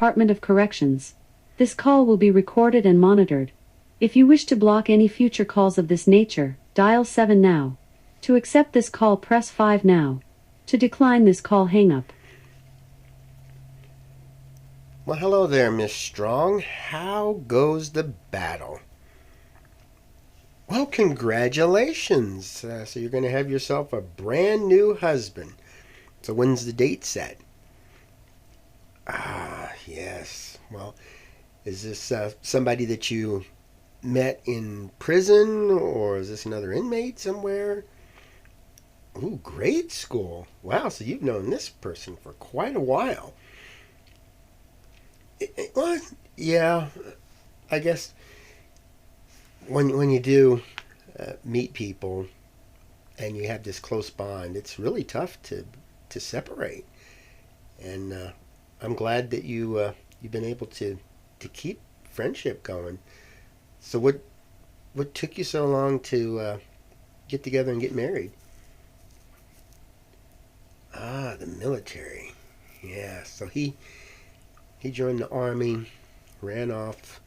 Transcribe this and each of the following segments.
Department of Corrections. This call will be recorded and monitored. If you wish to block any future calls of this nature, dial 7 now. To accept this call, press 5 now. To decline this call, hang up. Well, hello there, Miss Strong. How goes the battle? Well, congratulations. So you're going to have yourself a brand new husband. So when's the date set? Ah, yes. Well, is this somebody that you met in prison, or is this another inmate somewhere? Ooh, grade school. Wow, so you've known this person for quite a while. Well, yeah, I guess when you do meet people and you have this close bond, it's really tough to separate. And I'm glad that you've been able to keep friendship going. So what took you so long to get together and get married? Ah, the military. Yeah. So he joined the army, ran off,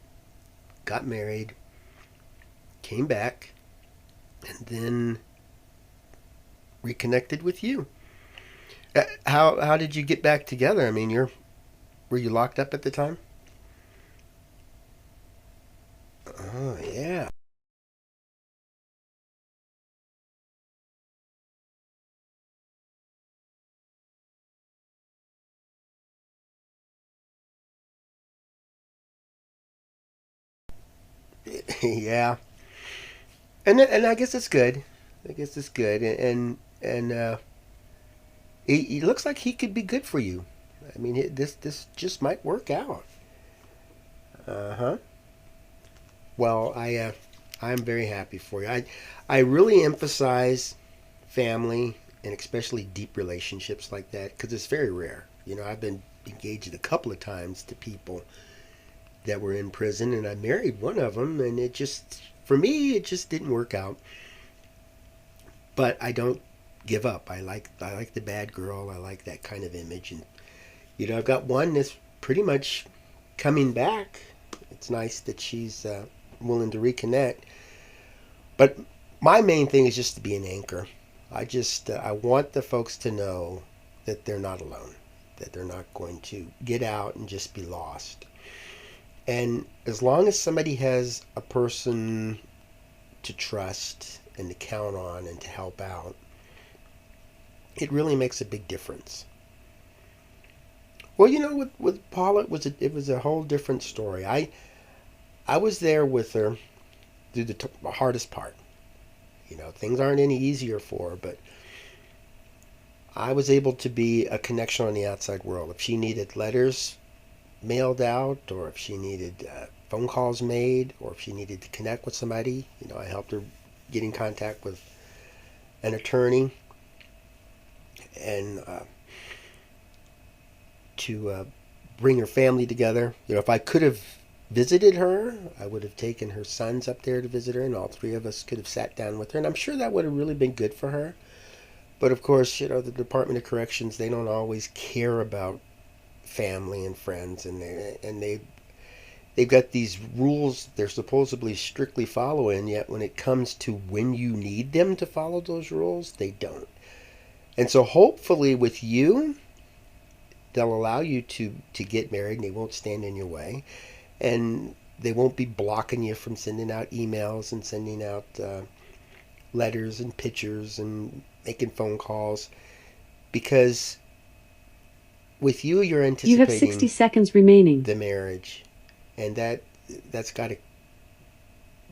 got married, came back, and then reconnected with you. How did you get back together? I mean, were you locked up at the time? Oh yeah. Yeah. And I guess it's good. I guess it's good. And it looks like he could be good for you. I mean, this just might work out. Uh huh. Well, I'm very happy for you. I really emphasize family and especially deep relationships like that because it's very rare. You know, I've been engaged a couple of times to people that were in prison, and I married one of them, and it just for me it just didn't work out. But I don't give up. I like the bad girl. I like that kind of image, and I've got one that's pretty much coming back. It's nice that she's willing to reconnect. But my main thing is just to be an anchor. I want the folks to know that they're not alone, that they're not going to get out and just be lost. And as long as somebody has a person to trust and to count on and to help out, it really makes a big difference. Well, with Paula, it was a whole different story. I was there with her through the hardest part. Things aren't any easier for her, but I was able to be a connection on the outside world. If she needed letters mailed out, or if she needed phone calls made, or if she needed to connect with somebody, I helped her get in contact with an attorney and to bring her family together. If I could have visited her, I would have taken her sons up there to visit her, and all three of us could have sat down with her, and I'm sure that would have really been good for her. But of course, the Department of Corrections, they don't always care about family and friends, and they've got these rules they're supposedly strictly following, yet when it comes to when you need them to follow those rules, they don't. And so hopefully with you, they'll allow you to get married, and they won't stand in your way, and they won't be blocking you from sending out emails and sending out letters and pictures and making phone calls, because with you, you're You have 60 anticipating seconds remaining. the marriage, and that's got to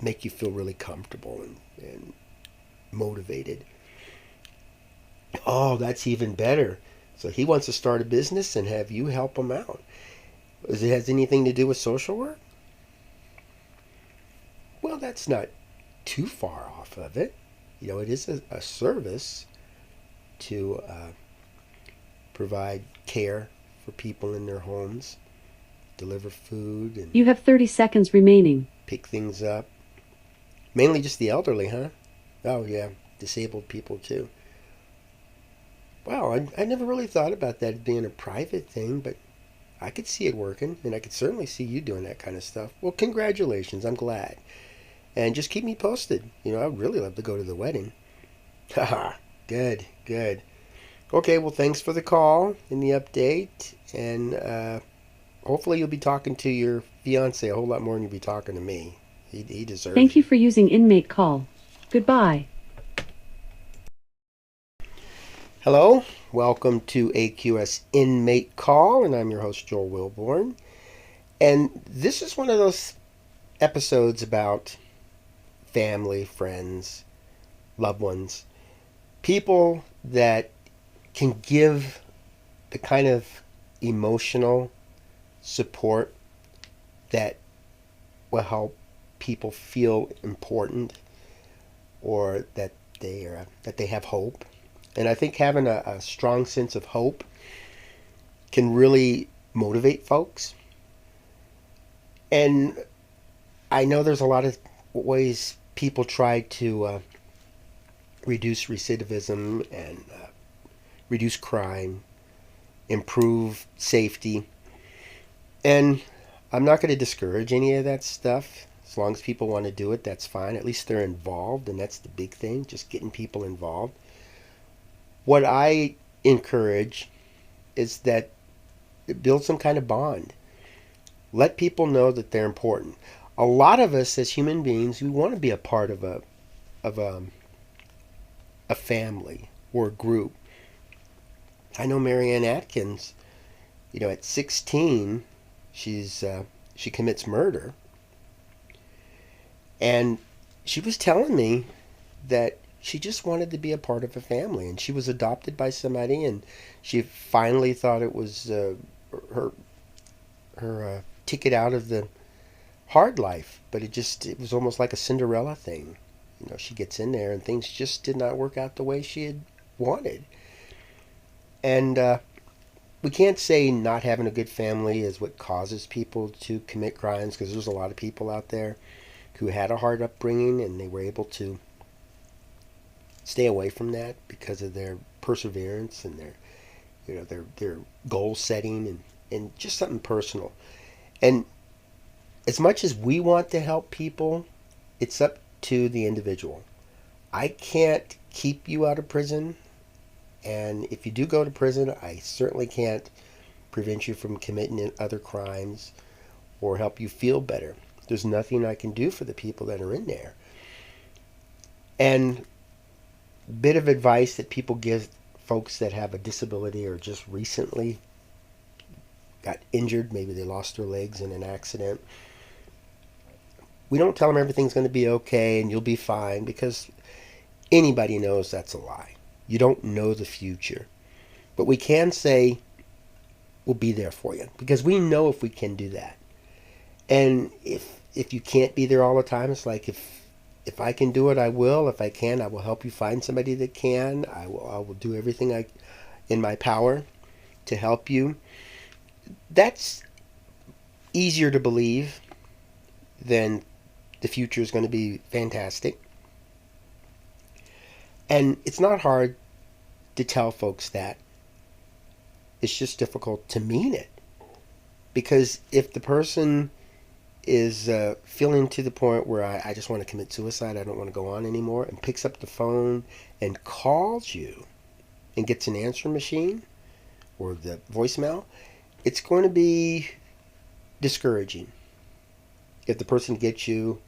make you feel really comfortable and motivated. Oh, that's even better. So he wants to start a business and have you help him out. Does it has anything to do with social work? Well, that's not too far off of it. It is a service to provide care for people in their homes, deliver food, and You have 30 seconds remaining. pick things up. Mainly just the elderly, huh? Oh, yeah, disabled people too. Wow, I never really thought about that being a private thing, but I could see it working, and I could certainly see you doing that kind of stuff. Well, congratulations. I'm glad. And just keep me posted. I'd really love to go to the wedding. Haha. Good, good. Okay, well, thanks for the call and the update. And hopefully you'll be talking to your fiance a whole lot more than you'll be talking to me. He deserves Thank you you. for using inmate call. Goodbye. Hello, welcome to AQS Inmate Call, and I'm your host, Joel Wilborn. And this is one of those episodes about family, friends, loved ones, people that can give the kind of emotional support that will help people feel important, or that they have hope. And I think having a strong sense of hope can really motivate folks. And I know there's a lot of ways people try to reduce recidivism and reduce crime, improve safety. And I'm not going to discourage any of that stuff. As long as people want to do it, that's fine. At least they're involved, and that's the big thing, just getting people involved. What I encourage is that build some kind of bond. Let people know that they're important. A lot of us as human beings, we want to be a part of a family or a group. I know Marianne Atkins, at 16, she commits murder. And she was telling me that she just wanted to be a part of a family, and she was adopted by somebody, and she finally thought it was her ticket out of the hard life. But it was almost like a Cinderella thing. She gets in there and things just did not work out the way she had wanted. And we can't say not having a good family is what causes people to commit crimes, because there's a lot of people out there who had a hard upbringing and they were able to stay away from that because of their perseverance and their goal setting and just something personal. And as much as we want to help people, it's up to the individual. I can't keep you out of prison, and if you do go to prison, I certainly can't prevent you from committing other crimes or help you feel better. There's nothing I can do for the people that are in there. And bit of advice that people give folks that have a disability or just recently got injured, maybe they lost their legs in an accident. We don't tell them everything's going to be okay and you'll be fine, because anybody knows that's a lie. You don't know the future. But we can say we'll be there for you, because we know if we can do that. And if you can't be there all the time, it's like if I can do it, I will. If I can, I will help you find somebody that can. I will do everything in my power to help you. That's easier to believe than the future is going to be fantastic. And it's not hard to tell folks that. It's just difficult to mean it. Because if the person is feeling to the point where I just want to commit suicide, I don't want to go on anymore, and picks up the phone and calls you and gets an answering machine or the voicemail, it's going to be discouraging. If the person gets you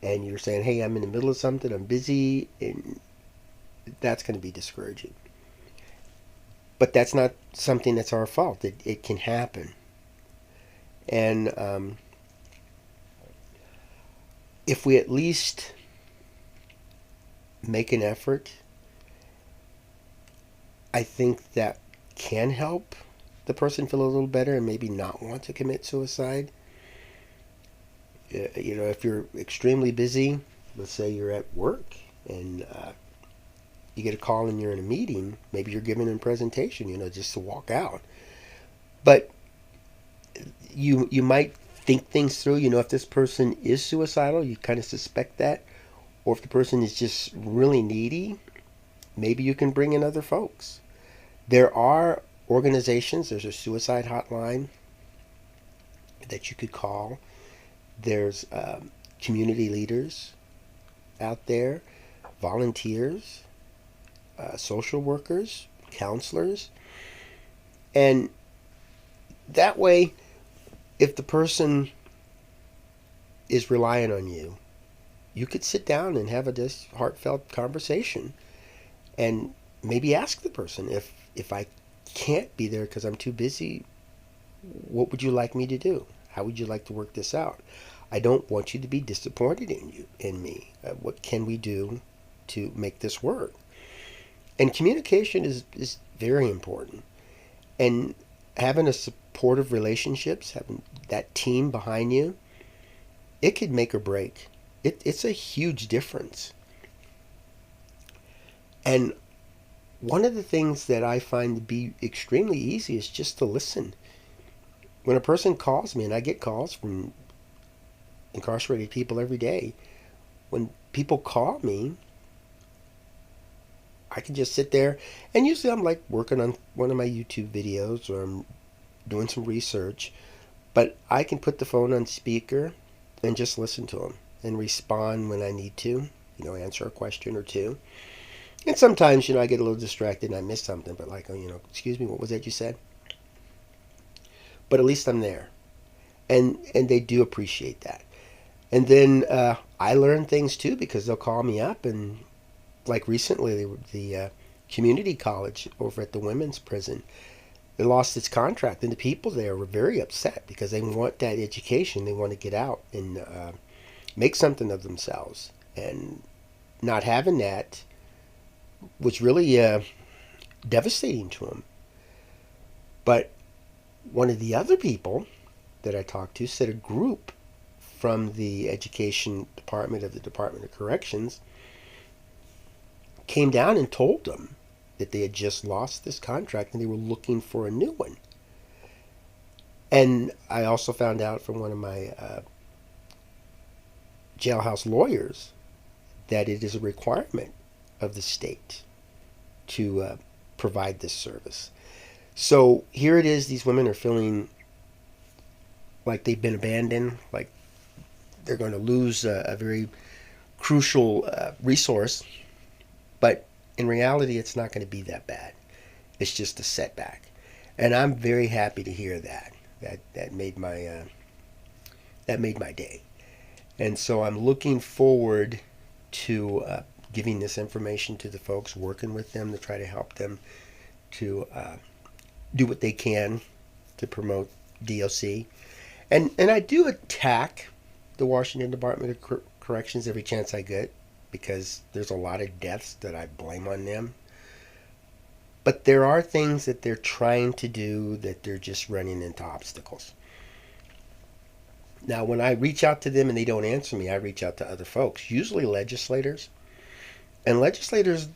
and you're saying, hey, I'm in the middle of something, I'm busy, and that's going to be discouraging. But that's not something that's our fault. It can happen. And if we at least make an effort, I think that can help the person feel a little better and maybe not want to commit suicide. If you're extremely busy, let's say you're at work and you get a call and you're in a meeting, maybe you're giving a presentation, just to walk out. But you might think things through. If this person is suicidal, you kind of suspect that. Or if the person is just really needy, maybe you can bring in other folks. There are organizations, there's a suicide hotline that you could call. There's community leaders out there, volunteers, social workers, counselors. And that way, if the person is relying on you, you could sit down and have this heartfelt conversation and maybe ask the person, if I can't be there because I'm too busy, what would you like me to do? How would you like to work this out? I don't want you to be disappointed in me. What can we do to make this work? And communication is very important. And having a supportive relationships, having that team behind you, it could make or break. It's a huge difference. And one of the things that I find to be extremely easy is just to listen. When a person calls me, and I get calls from incarcerated people every day, when people call me, I can just sit there, and usually I'm like working on one of my YouTube videos, or I'm doing some research, but I can put the phone on speaker and just listen to them and respond when I need to, answer a question or two. And sometimes, I get a little distracted and I miss something, but like, excuse me, what was that you said? But at least I'm there. And they do appreciate that. And then I learn things too, because they'll call me up, and like recently, the community college over at the women's prison, it lost its contract, and the people there were very upset because they want that education. They want to get out and make something of themselves, and not having that was really devastating to them. But one of the other people that I talked to said a group from the education department of the Department of Corrections came down and told them that they had just lost this contract and they were looking for a new one. And I also found out from one of my jailhouse lawyers that it is a requirement of the state to provide this service. So here it is, these women are feeling like they've been abandoned, like they're going to lose a very crucial resource. But in reality, it's not going to be that bad. It's just a setback. And I'm very happy to hear that. That made my day. And so I'm looking forward to giving this information to the folks, working with them to try to help them to do what they can to promote DOC. And I do attack the Washington Department of Corrections every chance I get, because there's a lot of deaths that I blame on them. But there are things that they're trying to do that they're just running into obstacles. Now, when I reach out to them and they don't answer me, I reach out to other folks, usually legislators. And legislators,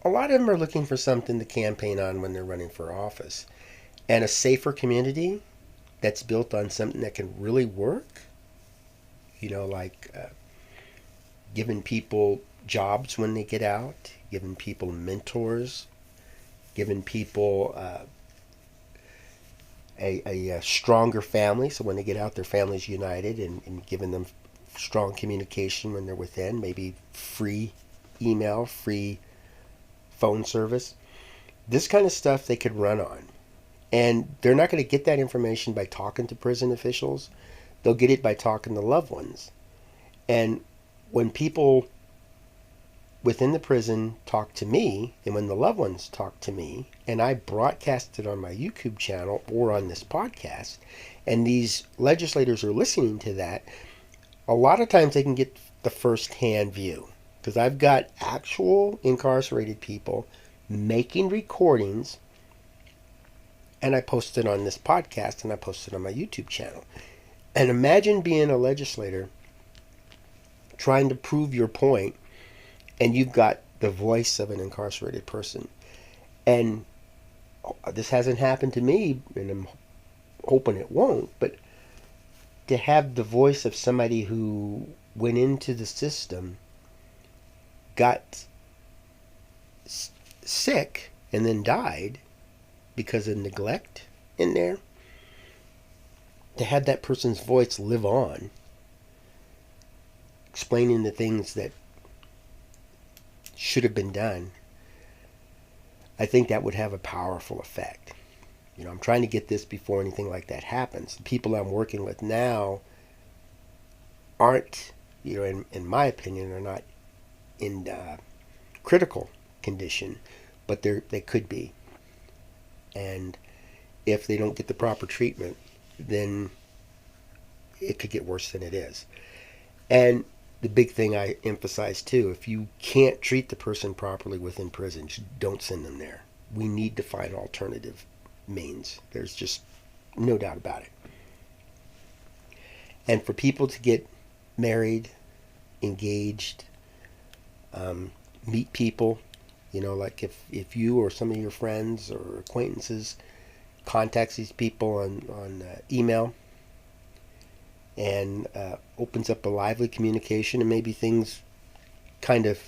a lot of them are looking for something to campaign on when they're running for office. And a safer community that's built on something that can really work, like giving people jobs when they get out, giving people mentors, giving people a stronger family, so when they get out, their family's united, and giving them strong communication when they're within, maybe free email, free phone service. This kind of stuff they could run on. And they're not going to get that information by talking to prison officials. They'll get it by talking to loved ones. And when people within the prison talk to me, and when the loved ones talk to me, and I broadcast it on my YouTube channel or on this podcast, and these legislators are listening to that, a lot of times they can get the first-hand view. Because I've got actual incarcerated people making recordings, and I post it on this podcast, and I post it on my YouTube channel. And imagine being a legislator trying to prove your point, and you've got the voice of an incarcerated person. And this hasn't happened to me, and I'm hoping it won't, but to have the voice of somebody who went into the system, got sick, and then died because of neglect in there, to have that person's voice live on, explaining the things that should have been done, I think that would have a powerful effect. I'm trying to get this before anything like that happens. The people I'm working with now aren't, in my opinion, are not in critical condition, but they could be. And if they don't get the proper treatment, then it could get worse than it is. And the big thing I emphasize too, if you can't treat the person properly within prison, don't send them there. We need to find alternative means. There's just no doubt about it. And for people to get married, engaged, meet people, like if you or some of your friends or acquaintances contacts these people on email and opens up a lively communication, and maybe things kind of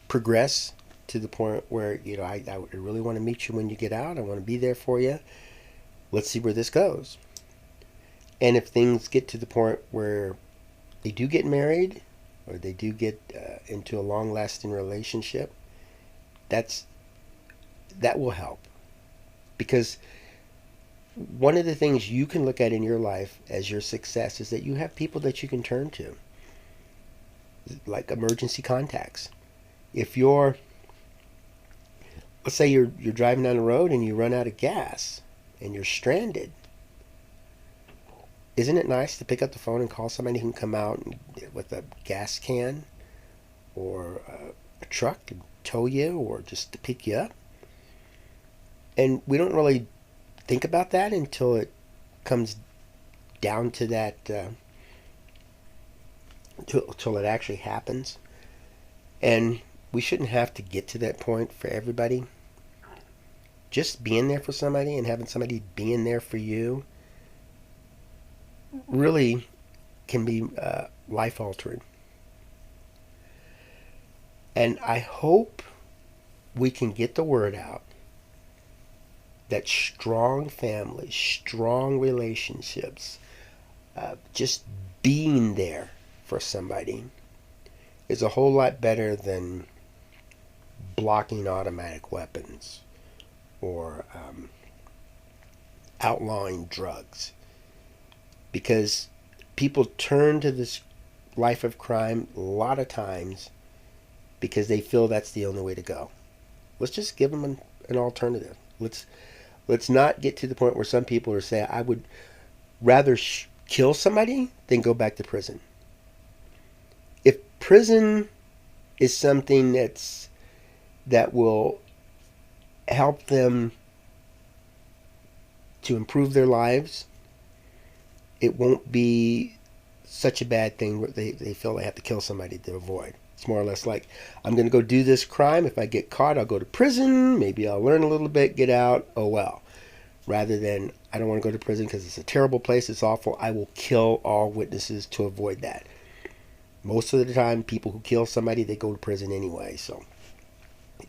progress to the point where, I really want to meet you when you get out. I want to be there for you. Let's see where this goes. And if things get to the point where they do get married or they do get into a long-lasting relationship, that will help. Because one of the things you can look at in your life as your success is that you have people that you can turn to, like emergency contacts. If let's say you're driving down the road and you run out of gas and you're stranded, isn't it nice to pick up the phone and call somebody who can come out with a gas can or a truck and tow you, or just to pick you up? And we don't really think about that until it comes down to that, until it actually happens. And we shouldn't have to get to that point for everybody. Just being there for somebody and having somebody being there for you really can be life altering. And I hope we can get the word out that strong families, strong relationships, just being there for somebody is a whole lot better than blocking automatic weapons or outlawing drugs. Because people turn to this life of crime a lot of times because they feel that's the only way to go. Let's just give them an alternative. Let's not get to the point where some people are saying, I would rather kill somebody than go back to prison. If prison is something that will help them to improve their lives, it won't be such a bad thing where they feel they have to kill somebody to avoid. It's more or less like, I'm going to go do this crime. If I get caught, I'll go to prison. Maybe I'll learn a little bit, get out. Oh, well. Rather than, I don't want to go to prison because it's a terrible place. It's awful. I will kill all witnesses to avoid that. Most of the time, people who kill somebody, they go to prison anyway. So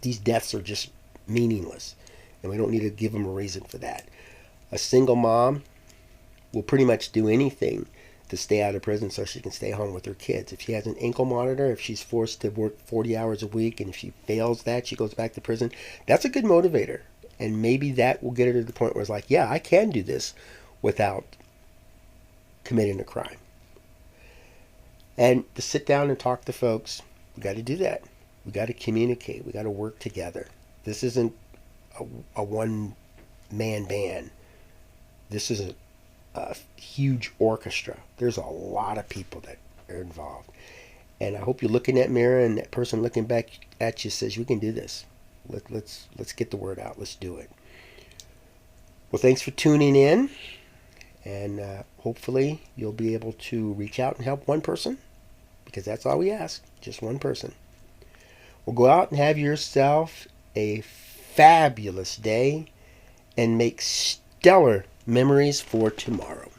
these deaths are just meaningless. And we don't need to give them a reason for that. A single mom will pretty much do anything to stay out of prison so she can stay home with her kids. If she has an ankle monitor, if she's forced to work 40 hours a week, and if she fails that, she goes back to prison. That's a good motivator. And maybe that will get her to the point where it's like, yeah, I can do this without committing a crime. And to sit down and talk to folks, we got to do that. We got to communicate. We got to work together. This isn't a one-man band. This is a huge orchestra. There's a lot of people that are involved. And I hope you look in that mirror and that person looking back at you says, we can do this. Let's get the word out. Let's do it. Well, thanks for tuning in. And hopefully you'll be able to reach out and help one person, because that's all we ask, just one person. Well, go out and have yourself a fabulous day and make stellar memories for tomorrow.